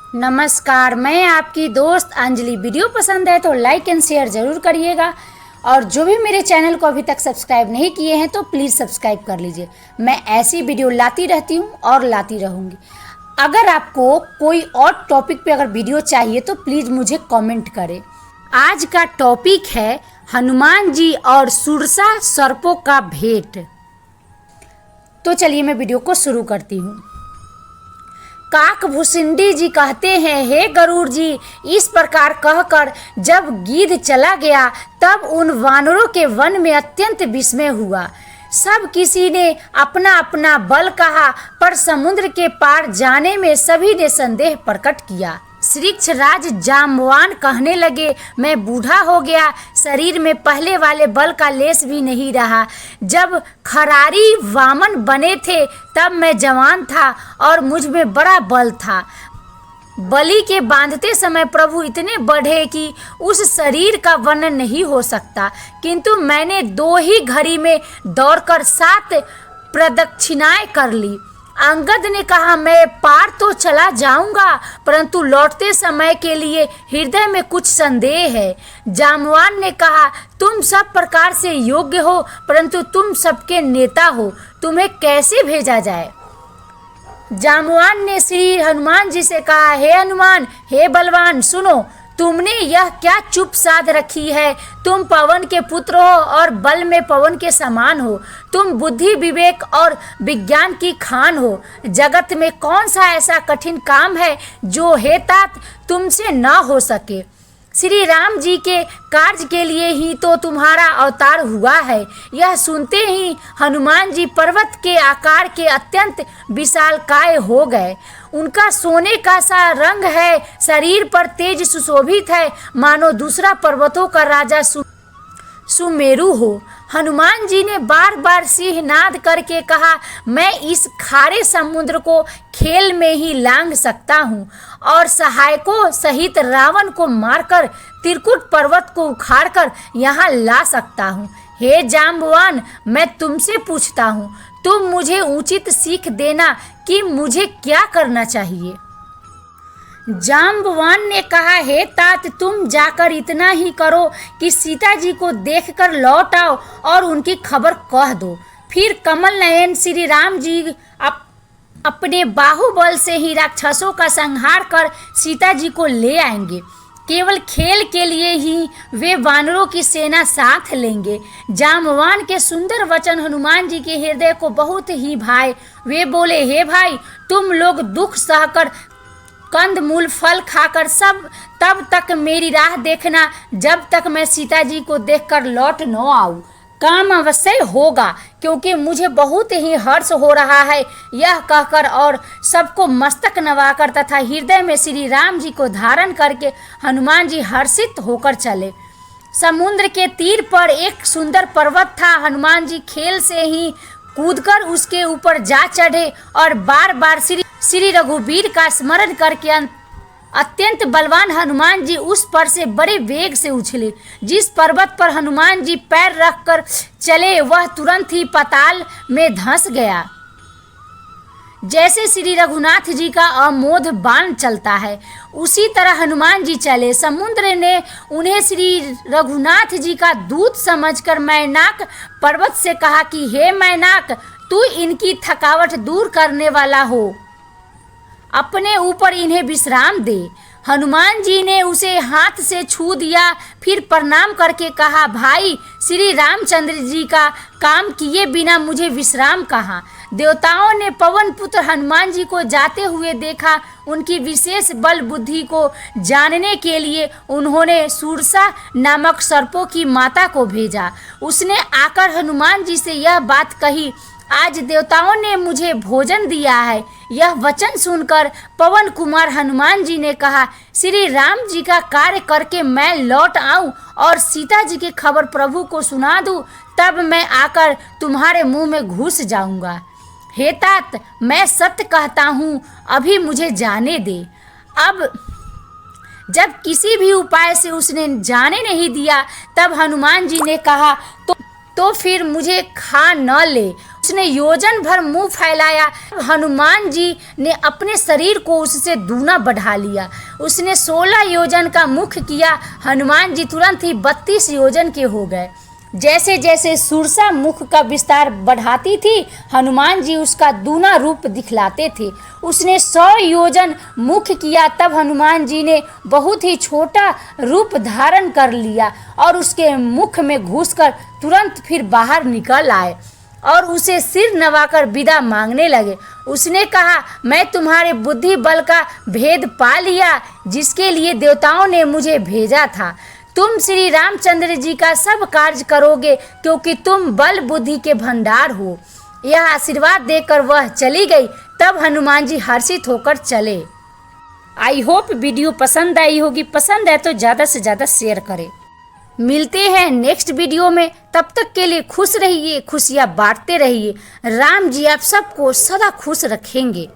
नमस्कार, मैं आपकी दोस्त अंजलि। वीडियो पसंद है तो लाइक एंड शेयर ज़रूर करिएगा और जो भी मेरे चैनल को अभी तक सब्सक्राइब नहीं किए हैं तो प्लीज़ सब्सक्राइब कर लीजिए। मैं ऐसी वीडियो लाती रहती हूँ और लाती रहूँगी। अगर आपको कोई और टॉपिक पे अगर वीडियो चाहिए तो प्लीज़ मुझे कमेंट करें। आज का टॉपिक है हनुमान जी और सुरसा सर्पों का भेंट। तो चलिए मैं वीडियो को शुरू करती हूँ। काकभूषुंडी जी कहते हैं, हे गरुड़ जी, इस प्रकार कहकर जब गिद्ध चला गया तब उन वानरों के वन में अत्यंत विस्मय हुआ। सब किसी ने अपना अपना बल कहा, पर समुद्र के पार जाने में सभी ने संदेह प्रकट किया। श्रीक्षराज जाम्बवान कहने लगे, मैं बूढ़ा हो गया, शरीर में पहले वाले बल का लेस भी नहीं रहा। जब खरारी वामन बने थे तब मैं जवान था और मुझ में बड़ा बल था। बलि के बांधते समय प्रभु इतने बढ़े कि उस शरीर का वर्णन नहीं हो सकता, किंतु मैंने 2 ही घड़ी में दौड़कर 7 प्रदक्षिणाएं कर ली। अंगद ने कहा, मैं पार तो चला जाऊंगा, परंतु लौटते समय के लिए हृदय में कुछ संदेह है। जाम्बवान ने कहा, तुम सब प्रकार से योग्य हो, परंतु तुम सबके नेता हो, तुम्हें कैसे भेजा जाए। जाम्बवान ने श्री हनुमान जी से कहा, हे हनुमान, हे बलवान, सुनो, तुमने यह क्या चुप साध रखी है। तुम पवन के पुत्र हो और बल में पवन के समान हो। तुम बुद्धि, विवेक और विज्ञान की खान हो। जगत में कौन सा ऐसा कठिन काम है जो हे तात तुमसे न हो सके। श्री राम जी के कार्य के लिए ही तो तुम्हारा अवतार हुआ है। यह सुनते ही हनुमान जी पर्वत के आकार के अत्यंत विशालकाय हो गए। उनका सोने का सा रंग है, शरीर पर तेज सुशोभित है, मानो दूसरा पर्वतों का राजा सुमेरु हो। हनुमान जी ने बार बार सिंहनाद करके कहा, मैं इस खारे समुद्र को खेल में ही लांघ सकता हूँ और सहायकों सहित रावण को मारकर त्रिकुट पर्वत को उखाड़कर यहाँ ला सकता हूँ। हे जाम्बवान, मैं तुमसे पूछता हूँ, तुम मुझे उचित सीख देना कि मुझे क्या करना चाहिए। जाम्बवान ने कहा, हे तात, तुम जाकर इतना ही करो कि सीता जी को देखकर लौट आओ और उनकी खबर कह दो। फिर कमल नयन श्री राम जी अपने बाहुबल से ही राक्षसों का संहार कर सीता जी को ले आएंगे। केवल खेल के लिए ही वे वानरों की सेना साथ लेंगे। जाम्बवान के सुंदर वचन हनुमान जी के हृदय को बहुत ही भाए। वे बोले, हे भाई, तुम लोग दुख सहकर, कंद मूल फल खाकर सब तब तक मेरी राह देखना जब तक मैं सीता जी को देखकर लौट न आऊं। काम अवश्य होगा, क्योंकि मुझे बहुत ही हर्ष हो रहा है। यह कहकर और सबको मस्तक नवाकर तथा हृदय में श्री राम जी को धारण करके हनुमान जी हर्षित होकर चले। समुद्र के तीर पर एक सुंदर पर्वत था। हनुमान जी खेल से ही कूदकर उसके ऊपर जा चढ़े और बार बार श्री रघुवीर का स्मरण करके अत्यंत बलवान हनुमान जी उस पर से बड़े वेग से उछले। जिस पर्वत पर हनुमान जी पैर रखकर चले वह तुरंत ही पाताल में धंस गया। जैसे श्री रघुनाथ जी का अमोघ बाण चलता है, उसी तरह हनुमान जी चले। समुद्र ने उन्हें श्री रघुनाथ जी का दूत समझकर मैनाक पर्वत से कहा कि हे मैनाक, तू इनकी थकावट दूर करने वाला हो, अपने ऊपर इन्हें विश्राम दे। हनुमान जी ने उसे हाथ से छू दिया, फिर प्रणाम करके कहा, भाई, श्री रामचंद्र जी का काम किए बिना मुझे विश्राम कहाँ। देवताओं ने पवन पुत्र हनुमान जी को जाते हुए देखा। उनकी विशेष बल बुद्धि को जानने के लिए उन्होंने सुरसा नामक सर्पों की माता को भेजा। उसने आकर हनुमान जी से यह बात कही, आज देवताओं ने मुझे भोजन दिया है। यह वचन सुनकर पवन कुमार हनुमान जी ने कहा, श्री राम जी का कार्य करके मैं लौट आऊं और सीता जी की खबर प्रभु को सुना दूं, तब मैं आकर तुम्हारे मुंह में घुस जाऊंगा। हे तात, मैं सत्य कहता हूँ, अभी मुझे जाने दे। अब जब किसी भी उपाय से उसने जाने नहीं दिया, तब हनुमान जी ने कहा, तो फिर मुझे खा न ले। उसने योजन भर मुंह फैलाया। हनुमान जी ने अपने शरीर को उससे दूना बढ़ा लिया। उसने 16 योजन का मुख किया। हनुमान जी तुरंत ही 32 योजन के हो गए। जैसे जैसे सुरसा मुख का विस्तार बढ़ाती थी, हनुमान जी उसका दूना रूप दिखलाते थे। उसने 100 योजन मुख किया, तब हनुमान जी ने बहुत ही छोटा रूप धारण कर लिया और उसके मुख में घुसकर तुरंत फिर बाहर निकल आए और उसे सिर नवाकर विदा मांगने लगे। उसने कहा, मैं तुम्हारे बुद्धि बल का भेद पा लिया, जिसके लिए देवताओं ने मुझे भेजा था। तुम श्री रामचंद्र जी का सब कार्य करोगे, क्योंकि तुम बल बुद्धि के भंडार हो। यह आशीर्वाद देकर वह चली गई। तब हनुमान जी हर्षित होकर चले। आई होप वीडियो पसंद आई होगी। पसंद है तो ज़्यादा से ज़्यादा शेयर करें। मिलते हैं नेक्स्ट वीडियो में। तब तक के लिए खुश रहिए, खुशियाँ बांटते रहिए। राम जी आप सबको सदा खुश रखेंगे।